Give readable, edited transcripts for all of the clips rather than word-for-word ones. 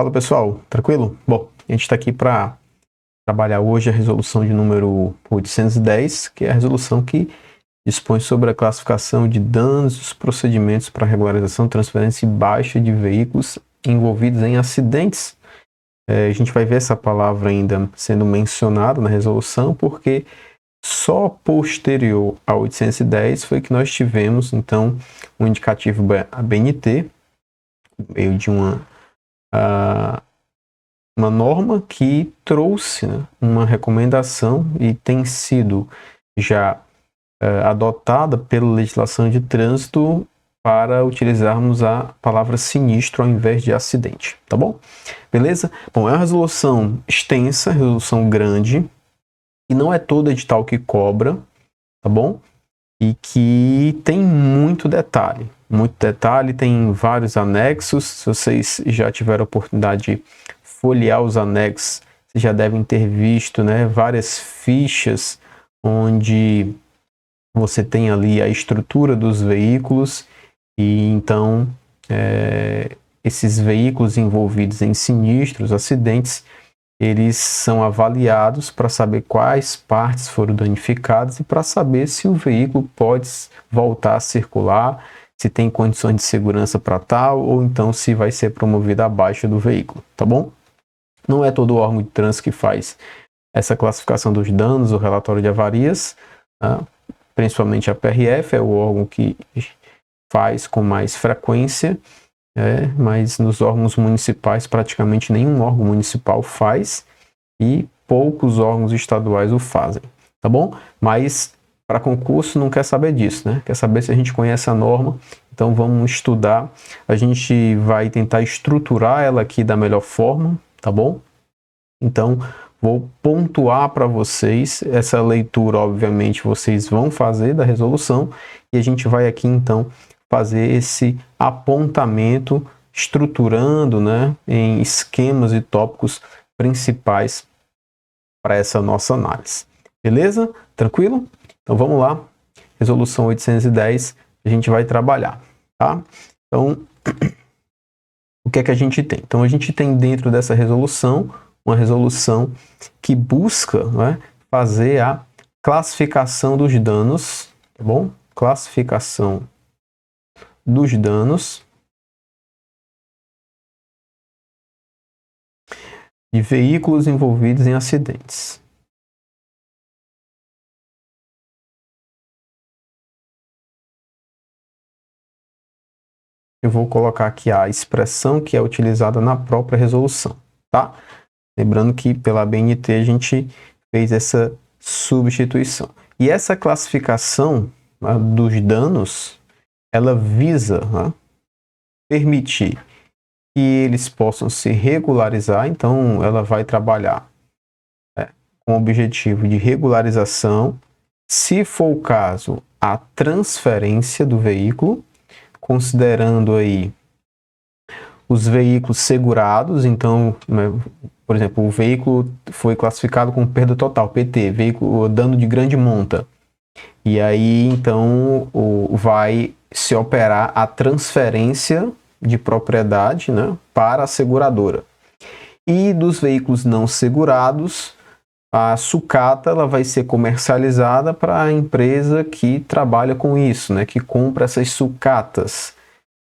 Fala pessoal, tranquilo? Bom, a gente está aqui para trabalhar hoje a resolução de número 810, que é a resolução que dispõe sobre a classificação de danos e os procedimentos para regularização, transferência e baixa de veículos envolvidos em acidentes. A gente vai ver essa palavra ainda sendo mencionada na resolução, porque só posterior a 810 foi que nós tivemos, então, um indicativo ABNT, meio de uma norma que trouxe, né, uma recomendação e tem sido já adotada pela legislação de trânsito para utilizarmos a palavra sinistro ao invés de acidente, tá bom? Beleza? Bom, é uma resolução extensa, resolução grande, e não é todo edital que cobra, tá bom? E que tem muito detalhe, tem vários anexos. Se vocês já tiveram a oportunidade de folhear os anexos, vocês já devem ter visto, né, várias fichas onde você tem ali a estrutura dos veículos e então esses veículos envolvidos em sinistros, acidentes, eles são avaliados para saber quais partes foram danificadas e para saber se o veículo pode voltar a circular, se tem condições de segurança para tal, ou então se vai ser promovida a baixa do veículo, tá bom? Não é todo órgão de trânsito que faz essa classificação dos danos, o relatório de avarias, tá? Principalmente a PRF é o órgão que faz com mais frequência, mas nos órgãos municipais praticamente nenhum órgão municipal faz e poucos órgãos estaduais o fazem, tá bom? Mas para concurso não quer saber disso, né? Quer saber se a gente conhece a norma, então vamos estudar, a gente vai tentar estruturar ela aqui da melhor forma, tá bom? Então vou pontuar para vocês essa leitura, obviamente vocês vão fazer da resolução e a gente vai aqui então fazer esse apontamento, estruturando, né, em esquemas e tópicos principais para essa nossa análise. Beleza? Tranquilo? Então vamos lá. Resolução 810, a gente vai trabalhar, tá? Então, o que é que a gente tem? Então a gente tem dentro dessa resolução uma resolução que busca, né, fazer a classificação dos danos, tá bom? Classificação dos danos de veículos envolvidos em acidentes. Eu vou colocar aqui a expressão que é utilizada na própria resolução, tá? Lembrando que pela ABNT a gente fez essa substituição. E essa classificação, né, dos danos, ela visa, né, permitir que eles possam se regularizar, então ela vai trabalhar com o objetivo de regularização, se for o caso, a transferência do veículo, considerando aí os veículos segurados, então, né, por exemplo, o veículo foi classificado com perda total, PT, veículo dano de grande monta, e aí então vai se operar a transferência de propriedade, né, para a seguradora. E dos veículos não segurados, a sucata ela vai ser comercializada para a empresa que trabalha com isso, né, que compra essas sucatas.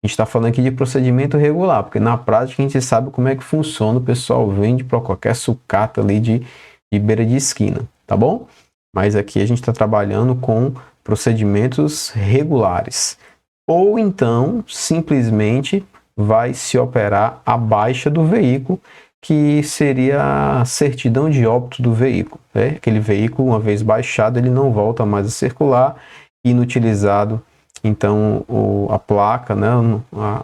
A gente está falando aqui de procedimento regular, porque na prática a gente sabe como é que funciona, o pessoal vende para qualquer sucata ali de beira de esquina, tá bom? Mas aqui a gente está trabalhando com procedimentos regulares. Ou então, simplesmente, vai se operar a baixa do veículo, que seria a certidão de óbito do veículo, né? Aquele veículo, uma vez baixado, ele não volta mais a circular, inutilizado, então a placa, né,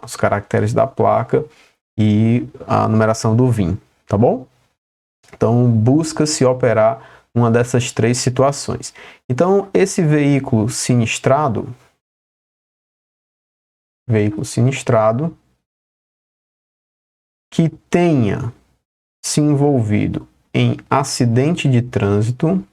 os caracteres da placa e a numeração do VIN, tá bom? Então busca-se operar uma dessas três situações. Então esse veículo sinistrado que tenha se envolvido em acidente de trânsito,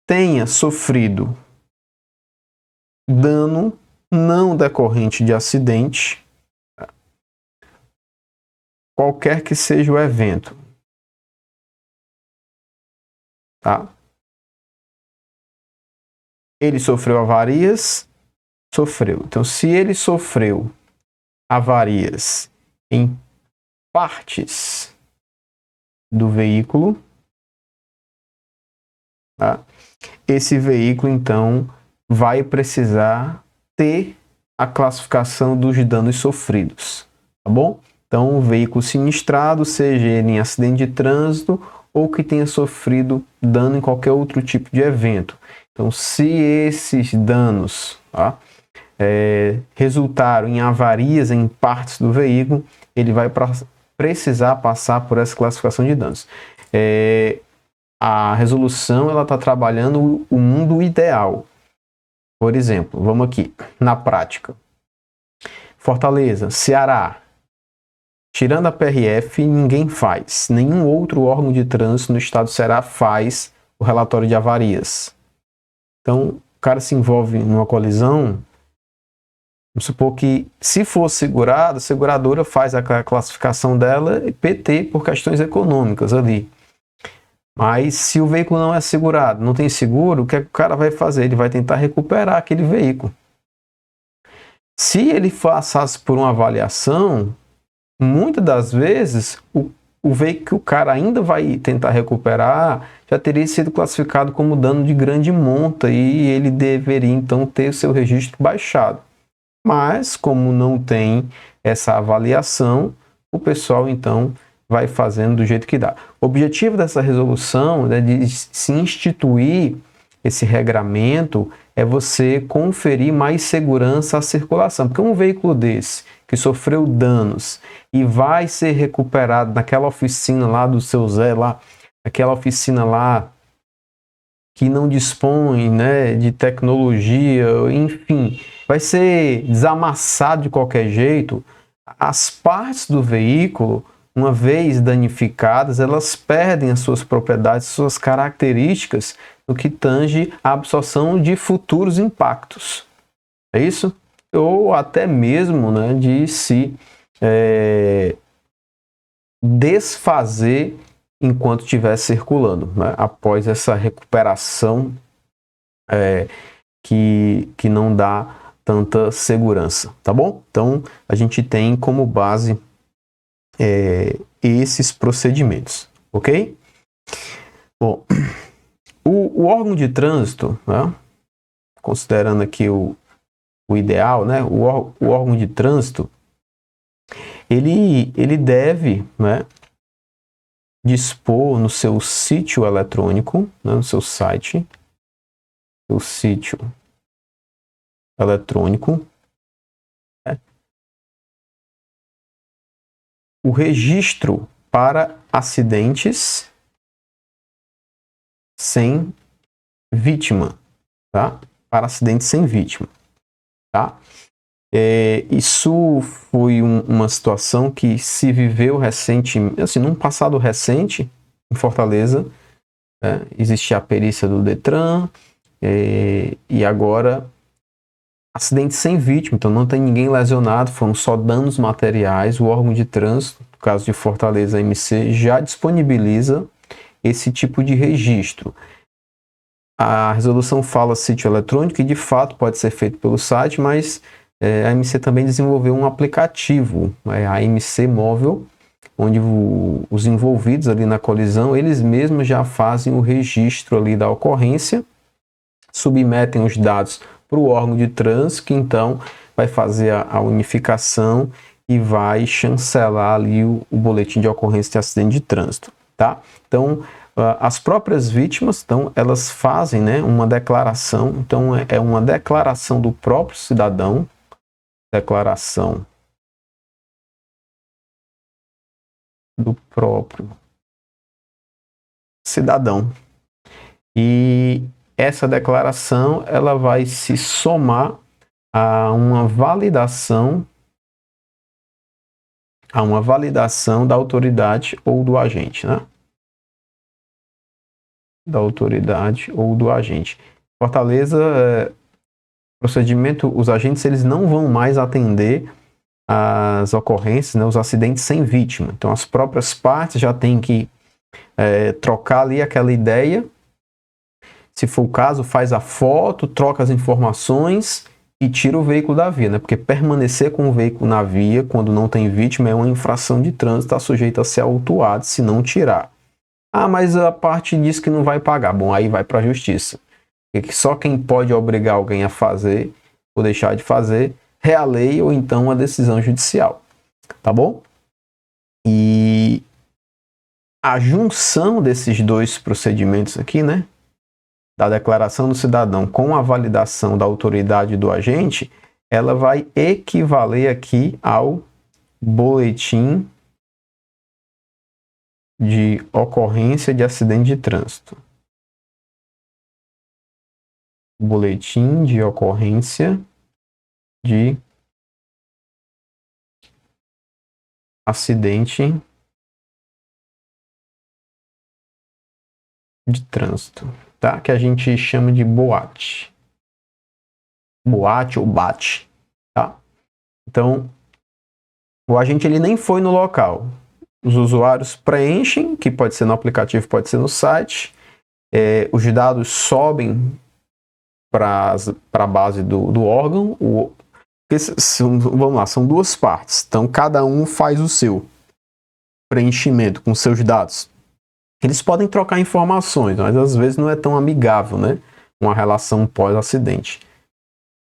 tenha sofrido dano não decorrente de acidente, qualquer que seja o evento, tá? Ele sofreu avarias? Sofreu. Então, se ele sofreu avarias em partes do veículo, tá? Esse veículo, então, vai precisar ter a classificação dos danos sofridos, tá bom? Então, o veículo sinistrado, seja ele em acidente de trânsito ou que tenha sofrido dano em qualquer outro tipo de evento. Então, se esses danos, tá, resultaram em avarias em partes do veículo, ele vai precisar passar por essa classificação de danos. A resolução ela está trabalhando o mundo ideal. Por exemplo, vamos aqui, na prática. Fortaleza, Ceará. Tirando a PRF, ninguém faz. Nenhum outro órgão de trânsito no estado do Ceará faz o relatório de avarias. Então, o cara se envolve numa colisão. Vamos supor que, se for segurado, a seguradora faz a classificação dela e PT por questões econômicas ali. Mas se o veículo não é segurado, não tem seguro, o que o cara vai fazer? Ele vai tentar recuperar aquele veículo. Se ele passasse por uma avaliação, muitas das vezes o veículo que o cara ainda vai tentar recuperar já teria sido classificado como dano de grande monta e ele deveria então ter o seu registro baixado. Mas, como não tem essa avaliação, o pessoal então vai fazendo do jeito que dá. O objetivo dessa resolução, é de se instituir esse regramento, é você conferir mais segurança à circulação. Porque um veículo desse, que sofreu danos e vai ser recuperado naquela oficina lá do seu Zé, lá, aquela oficina lá que não dispõe, né, de tecnologia, enfim, vai ser desamassado de qualquer jeito. As partes do veículo, uma vez danificadas, elas perdem as suas propriedades, suas características no que tange a absorção de futuros impactos. É isso? Ou até mesmo, né, de se desfazer enquanto estiver circulando, né, após essa recuperação que não dá tanta segurança, tá bom? Então, a gente tem como base esses procedimentos, ok? Bom, o órgão de trânsito, né, considerando aqui o ideal, né, o órgão de trânsito, ele deve, né, dispor no seu sítio eletrônico, né, no seu site, o sítio eletrônico, o registro para acidentes sem vítima, tá? Para acidentes sem vítima, tá? Isso foi uma situação que se viveu recentemente, assim, num passado recente, em Fortaleza, né? Existia a perícia do Detran, e agora acidente sem vítima, então não tem ninguém lesionado, foram só danos materiais. O órgão de trânsito, no caso de Fortaleza MC, já disponibiliza esse tipo de registro. A resolução fala sítio eletrônico e de fato pode ser feito pelo site, mas a MC também desenvolveu um aplicativo, a MC Móvel, onde os envolvidos ali na colisão, eles mesmos já fazem o registro ali da ocorrência, submetem os dados para o órgão de trânsito, que então vai fazer a unificação e vai chancelar ali o boletim de ocorrência de acidente de trânsito, tá? Então, as próprias vítimas, então, elas fazem, né, uma declaração, então é uma declaração do próprio cidadão, declaração do próprio cidadão, e essa declaração ela vai se somar a uma validação da autoridade ou do agente, né? Da autoridade ou do agente. Fortaleza procedimento, os agentes eles não vão mais atender as ocorrências, né, os acidentes sem vítima. Então, as próprias partes já têm que trocar ali aquela ideia. Se for o caso, faz a foto, troca as informações e tira o veículo da via, né? Porque permanecer com o veículo na via quando não tem vítima é uma infração de trânsito, está sujeito a ser autuado se não tirar. Ah, mas a parte diz que não vai pagar. Bom, aí vai para a justiça. Porque só quem pode obrigar alguém a fazer ou deixar de fazer é a lei ou então a decisão judicial. Tá bom? E a junção desses dois procedimentos aqui, né? Da declaração do cidadão com a validação da autoridade do agente, ela vai equivaler aqui ao boletim de ocorrência de acidente de trânsito. Boletim de ocorrência de acidente de trânsito, tá? Que a gente chama de BOAT. BOAT ou BAT, tá? Então, o agente ele nem foi no local. Os usuários preenchem, que pode ser no aplicativo, pode ser no site. Os dados sobem para a base do órgão. Vamos lá, são duas partes. Então, cada um faz o seu preenchimento com seus dados. Eles podem trocar informações, mas às vezes não é tão amigável, né? Uma relação pós-acidente.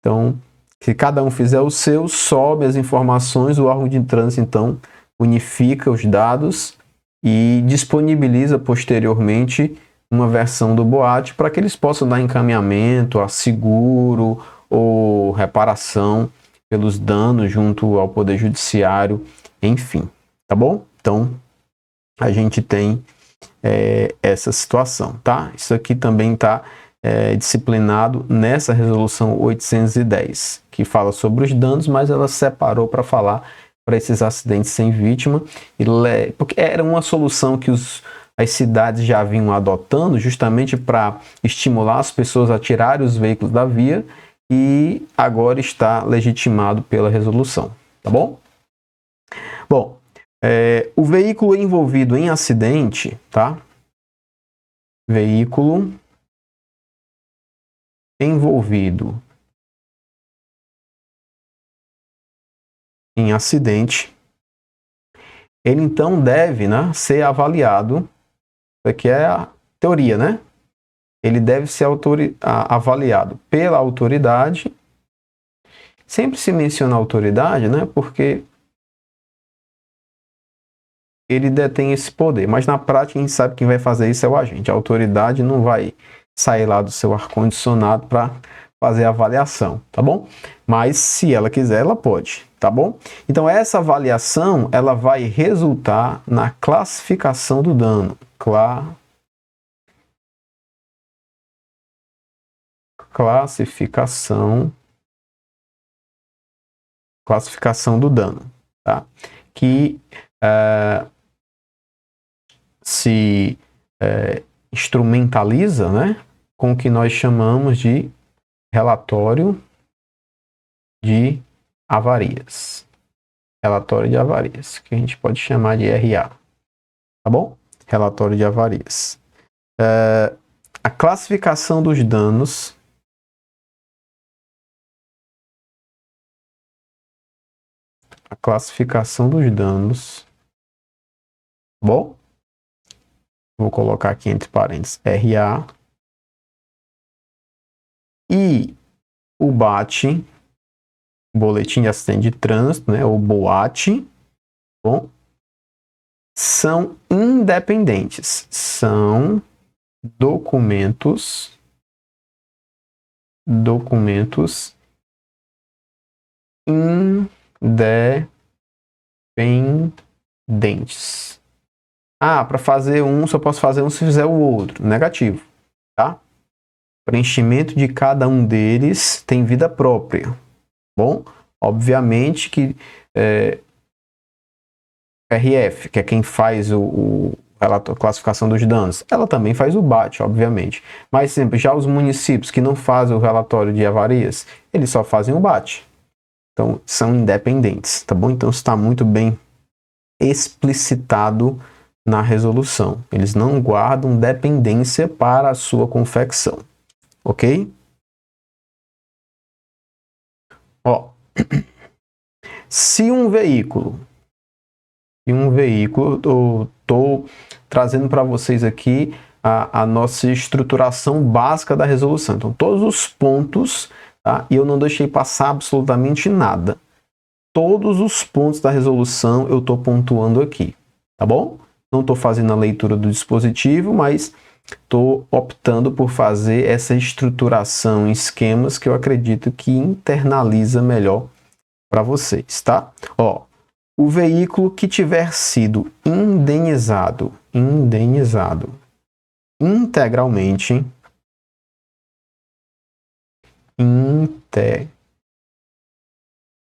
Então, se cada um fizer o seu, sobe as informações, o órgão de trânsito, então, unifica os dados e disponibiliza posteriormente uma versão do BOAT para que eles possam dar encaminhamento a seguro ou reparação pelos danos junto ao Poder Judiciário, enfim, tá bom? Então, a gente tem essa situação, tá? Isso aqui também está disciplinado nessa resolução 810, que fala sobre os danos, mas ela separou para falar para esses acidentes sem vítima, porque era uma solução que as cidades já vinham adotando justamente para estimular as pessoas a tirarem os veículos da via e agora está legitimado pela resolução, tá bom? Bom, o veículo envolvido em acidente, tá? Veículo envolvido em acidente, ele então deve, né, ser avaliado. Isso aqui é a teoria, né? Ele deve ser avaliado pela autoridade. Sempre se menciona a autoridade, né? Porque ele detém esse poder. Mas na prática a gente sabe que quem vai fazer isso é o agente. A autoridade não vai sair lá do seu ar-condicionado para fazer a avaliação, tá bom? Mas se ela quiser, ela pode, tá bom? Então essa avaliação, ela vai resultar na classificação do dano. Classificação do dano, tá? Que se instrumentaliza, né, com o que nós chamamos de relatório de avarias. Relatório de avarias, que a gente pode chamar de RA. Tá bom? Relatório de avarias. A classificação dos danos bom? Vou colocar aqui entre parênteses RA e o BAT, Boletim de Acidente de Trânsito, né, ou BOAT, bom, são independentes, são documentos independentes. Para fazer um, só posso fazer um se fizer o outro. Negativo, tá? Preenchimento de cada um deles tem vida própria. Bom, obviamente que RF, que é quem faz relatório, classificação dos danos, ela também faz o BAT, obviamente. Mas sempre, já os municípios que não fazem o relatório de avarias, eles só fazem o BAT. Então, são independentes, tá bom? Então, está muito bem explicitado na resolução. Eles não guardam dependência para a sua confecção, ok? Ó, se um veículo, eu estou trazendo para vocês aqui a nossa estruturação básica da resolução. Então, todos os pontos, tá? E eu não deixei passar absolutamente nada. Todos os pontos da resolução eu estou pontuando aqui, tá bom? Não estou fazendo a leitura do dispositivo, mas estou optando por fazer essa estruturação em esquemas que eu acredito que internaliza melhor para vocês, tá? Ó, o veículo que tiver sido indenizado integralmente,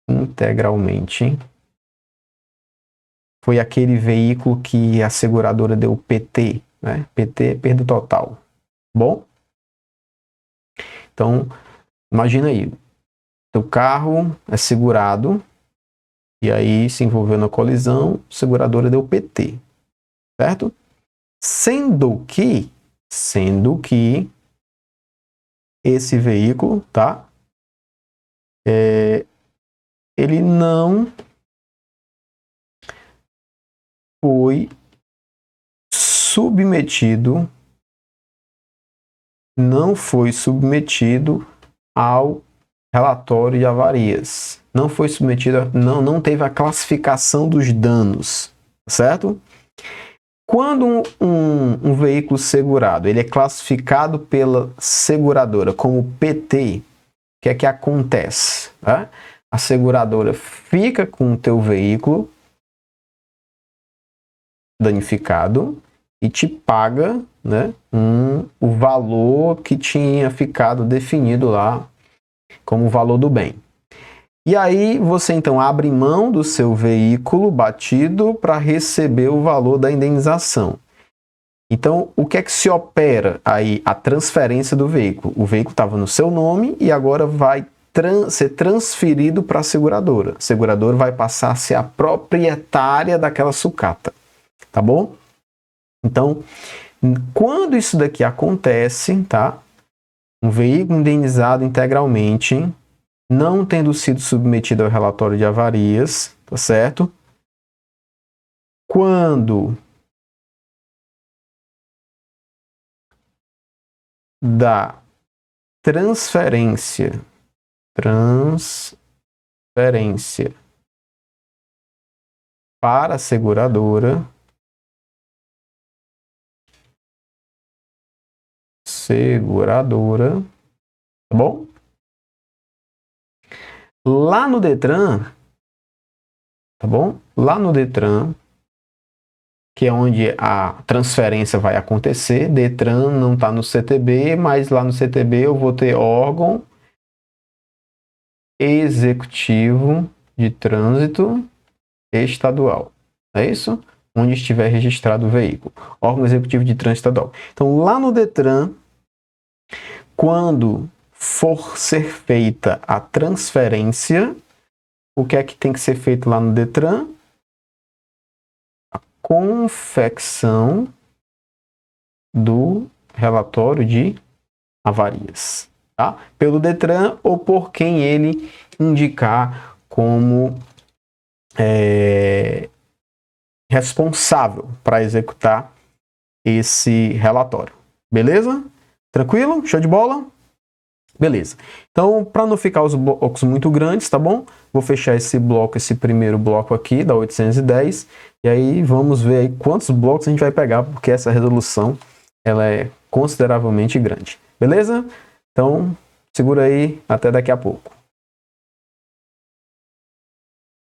integralmente, foi aquele veículo que a seguradora deu PT, né? PT é perda total. Bom? Então, imagina aí, teu carro é segurado e aí se envolveu na colisão, a seguradora deu PT, certo? Sendo que esse veículo, tá? Ele não foi submetido ao relatório de avarias. Não foi submetido, não teve a classificação dos danos, certo? Quando um veículo segurado ele é classificado pela seguradora como PT, o que é que acontece? Tá? A seguradora fica com o teu veículo danificado e te paga, né, o valor que tinha ficado definido lá como o valor do bem. E aí você então abre mão do seu veículo batido para receber o valor da indenização. Então, o que é que se opera aí? A transferência do veículo. O veículo estava no seu nome e agora vai ser transferido para a seguradora. A seguradora vai passar a ser a proprietária daquela sucata. Tá bom? Então, quando isso daqui acontece, tá? Um veículo indenizado integralmente, não tendo sido submetido ao relatório de avarias, tá certo? Quando da transferência para a seguradora, tá bom? Lá no Detran, tá bom? Lá no Detran, que é onde a transferência vai acontecer, Detran não está no CTB, mas lá no CTB eu vou ter órgão executivo de trânsito estadual. É isso? Onde estiver registrado o veículo. Órgão executivo de trânsito estadual. Então, lá no Detran, quando for ser feita a transferência, o que é que tem que ser feito lá no Detran? A confecção do relatório de avarias, tá? Pelo Detran ou por quem ele indicar como responsável para executar esse relatório. Beleza? Tranquilo? Show de bola? Beleza. Então, para não ficar os blocos muito grandes, tá bom? Vou fechar esse primeiro bloco aqui da 810, e aí vamos ver aí quantos blocos a gente vai pegar, porque essa resolução ela é consideravelmente grande. Beleza? Então, segura aí, até daqui a pouco.